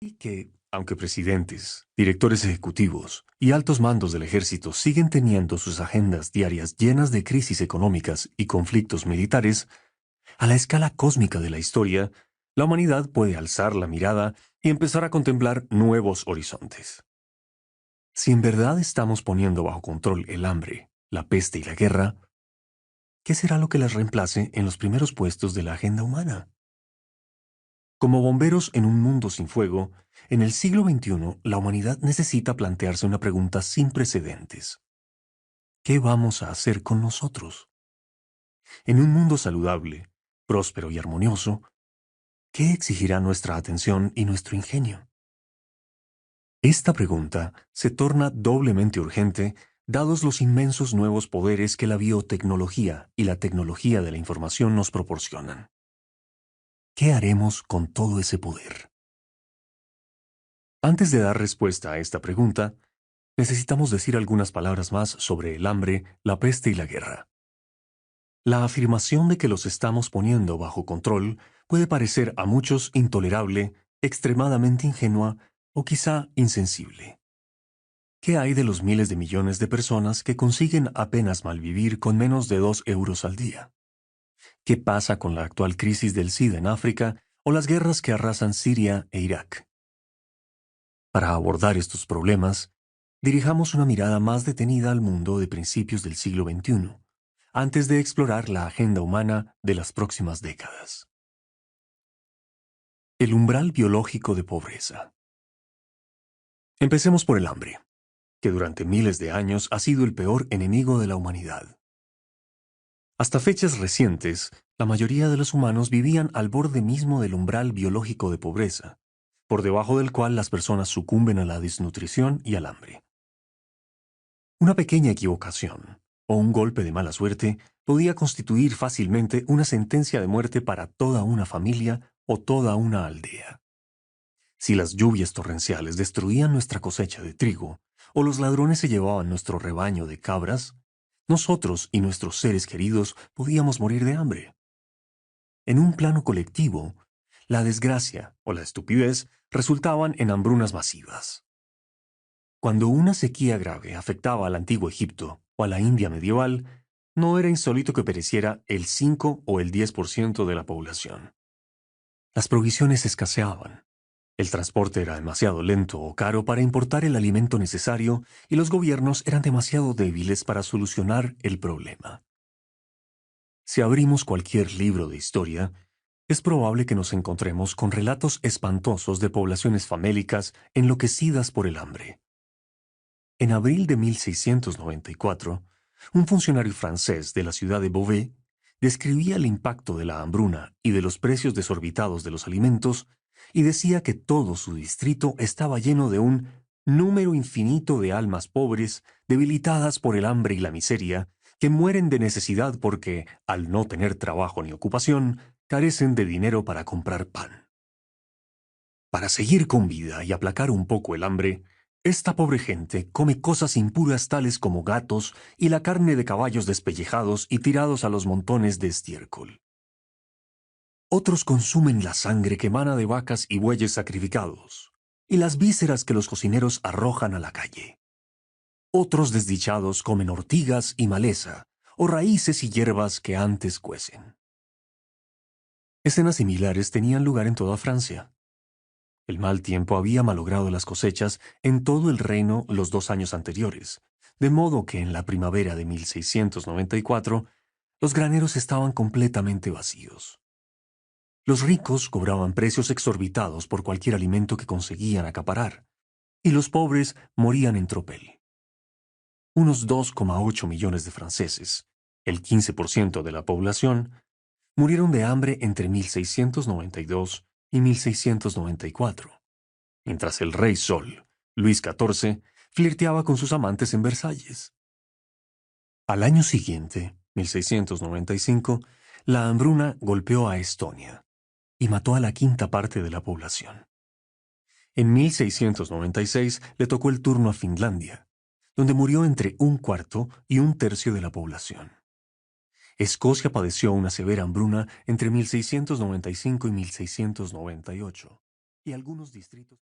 Y que, aunque presidentes, directores ejecutivos y altos mandos del ejército siguen teniendo sus agendas diarias llenas de crisis económicas y conflictos militares, a la escala cósmica de la historia, la humanidad puede alzar la mirada y empezar a contemplar nuevos horizontes. Si en verdad estamos poniendo bajo control el hambre, la peste y la guerra, ¿qué será lo que las reemplace en los primeros puestos de la agenda humana? Como bomberos en un mundo sin fuego, en el siglo XXI la humanidad necesita plantearse una pregunta sin precedentes. ¿Qué vamos a hacer con nosotros? En un mundo saludable, próspero y armonioso, ¿qué exigirá nuestra atención y nuestro ingenio? Esta pregunta se torna doblemente urgente dados los inmensos nuevos poderes que la biotecnología y la tecnología de la información nos proporcionan. ¿Qué haremos con todo ese poder? Antes de dar respuesta a esta pregunta, necesitamos decir algunas palabras más sobre el hambre, la peste y la guerra. La afirmación de que los estamos poniendo bajo control puede parecer a muchos intolerable, extremadamente ingenua o quizá insensible. ¿Qué hay de los miles de millones de personas que consiguen apenas malvivir con menos de 2 euros al día? ¿Qué pasa con la actual crisis del SIDA en África o las guerras que arrasan Siria e Irak? Para abordar estos problemas, dirijamos una mirada más detenida al mundo de principios del siglo XXI, antes de explorar la agenda humana de las próximas décadas. El umbral biológico de pobreza. Empecemos por el hambre, que durante miles de años ha sido el peor enemigo de la humanidad. Hasta fechas recientes, la mayoría de los humanos vivían al borde mismo del umbral biológico de pobreza, por debajo del cual las personas sucumben a la desnutrición y al hambre. Una pequeña equivocación o un golpe de mala suerte podía constituir fácilmente una sentencia de muerte para toda una familia o toda una aldea. Si las lluvias torrenciales destruían nuestra cosecha de trigo o los ladrones se llevaban nuestro rebaño de cabras, nosotros y nuestros seres queridos podíamos morir de hambre. En un plano colectivo, la desgracia o la estupidez resultaban en hambrunas masivas. Cuando una sequía grave afectaba al antiguo Egipto o a la India medieval, no era insólito que pereciera el 5 o el 10% de la población. Las provisiones escaseaban. El transporte era demasiado lento o caro para importar el alimento necesario y los gobiernos eran demasiado débiles para solucionar el problema. Si abrimos cualquier libro de historia, es probable que nos encontremos con relatos espantosos de poblaciones famélicas enloquecidas por el hambre. En abril de 1694, un funcionario francés de la ciudad de Beauvais describía el impacto de la hambruna y de los precios desorbitados de los alimentos y decía que todo su distrito estaba lleno de un número infinito de almas pobres, debilitadas por el hambre y la miseria, que mueren de necesidad porque, al no tener trabajo ni ocupación, carecen de dinero para comprar pan. Para seguir con vida y aplacar un poco el hambre, esta pobre gente come cosas impuras tales como gatos y la carne de caballos despellejados y tirados a los montones de estiércol. Otros consumen la sangre que emana de vacas y bueyes sacrificados, y las vísceras que los cocineros arrojan a la calle. Otros desdichados comen ortigas y maleza, o raíces y hierbas que antes cuecen. Escenas similares tenían lugar en toda Francia. El mal tiempo había malogrado las cosechas en todo el reino los 2 años anteriores, de modo que en la primavera de 1694 los graneros estaban completamente vacíos. Los ricos cobraban precios exorbitados por cualquier alimento que conseguían acaparar, y los pobres morían en tropel. Unos 2,8 millones de franceses, el 15% de la población, murieron de hambre entre 1692 y 1694, mientras el rey Sol, Luis XIV, flirteaba con sus amantes en Versalles. Al año siguiente, 1695, la hambruna golpeó a Estonia y mató a la quinta parte de la población. En 1696 le tocó el turno a Finlandia, donde murió entre un cuarto y un tercio de la población. Escocia padeció una severa hambruna entre 1695 y 1698, y algunos distritos